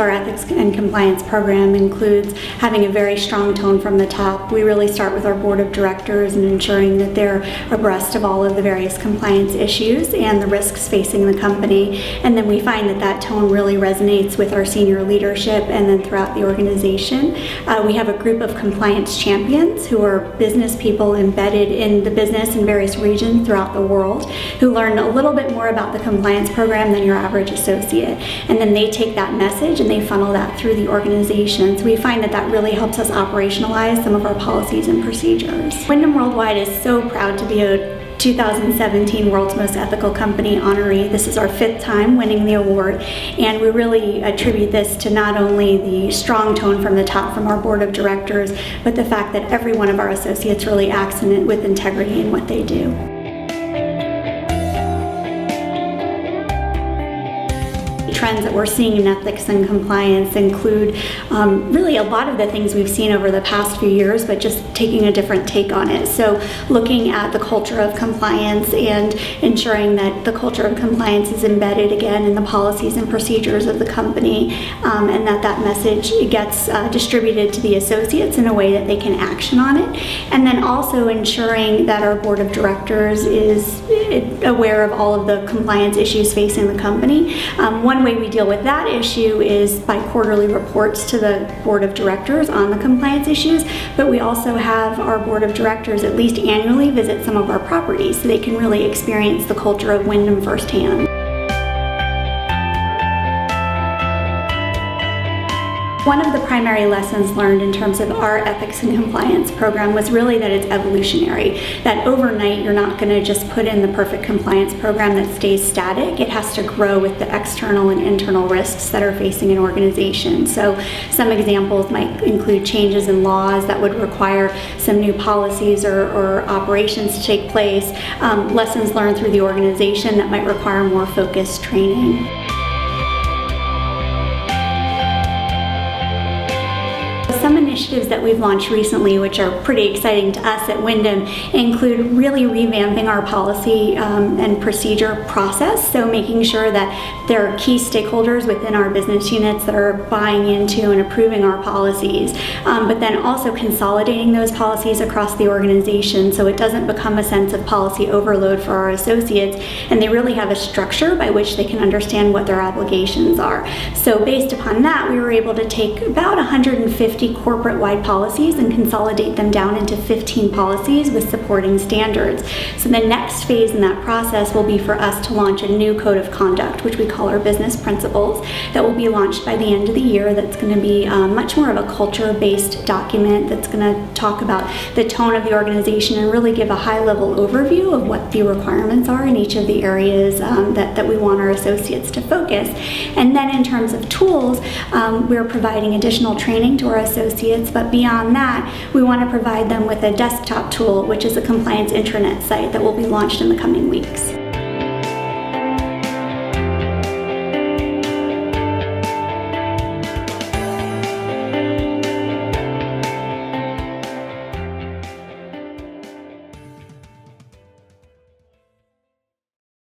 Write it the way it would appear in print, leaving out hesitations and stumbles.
of our ethics and compliance program includes having a very strong tone from the top. We really start with our board of directors and ensuring that they're abreast of all of the various compliance issues and the risks facing the company. And then we find that that tone really resonates with our senior leadership and then throughout the organization. We have a group of compliance champions who are business people embedded in the business in various regions throughout the world who learn a little bit more about the compliance program than your average associate. And then they take that message and they funnel that through the organization. So we find that that really helps us operationalize some of our policies and procedures. Wyndham Worldwide is so proud to be a 2017 World's Most Ethical Company honoree. This is our 5th time winning the award, and we really attribute this to not only the strong tone from the top from our board of directors, but the fact that every one of our associates really acts with integrity in what they do. Trends that we're seeing in ethics and compliance include really a lot of the things we've seen over the past few years, but just taking a different take on it. So looking at the culture of compliance and ensuring that the culture of compliance is embedded again in the policies and procedures of the company, and that message gets distributed to the associates in a way that they can action on it. And then also ensuring that our board of directors is aware of all of the compliance issues facing the company. One way we deal with that issue is by quarterly reports to the board of directors on the compliance issues, but we also have our board of directors at least annually visit some of our properties so they can really experience the culture of Wyndham firsthand. One of the primary lessons learned in terms of our ethics and compliance program was really that it's evolutionary, that overnight you're not going to just put in the perfect compliance program that stays static. It has to grow with the external and internal risks that are facing an organization. So some examples might include changes in laws that would require some new policies or operations to take place, lessons learned through the organization that might require more focused training. Some initiatives that we've launched recently, which are pretty exciting to us at Wyndham, include really revamping our policy and procedure process. So making sure that there are key stakeholders within our business units that are buying into and approving our policies, but then also consolidating those policies across the organization so it doesn't become a sense of policy overload for our associates, and they really have a structure by which they can understand what their obligations are. So based upon that, we were able to take about 150 corporate-wide policies and consolidate them down into 15 policies with supporting standards. So the next phase in that process will be for us to launch a new code of conduct, which we call our business principles, that will be launched by the end of the year. That's going to be much more of a culture-based document that's going to talk about the tone of the organization and really give a high-level overview of what the requirements are in each of the areas that we want our associates to focus. And then in terms of tools, we're providing additional training to our associates, but beyond that, we want to provide them with a desktop tool, which is a compliance intranet site that will be launched in the coming weeks.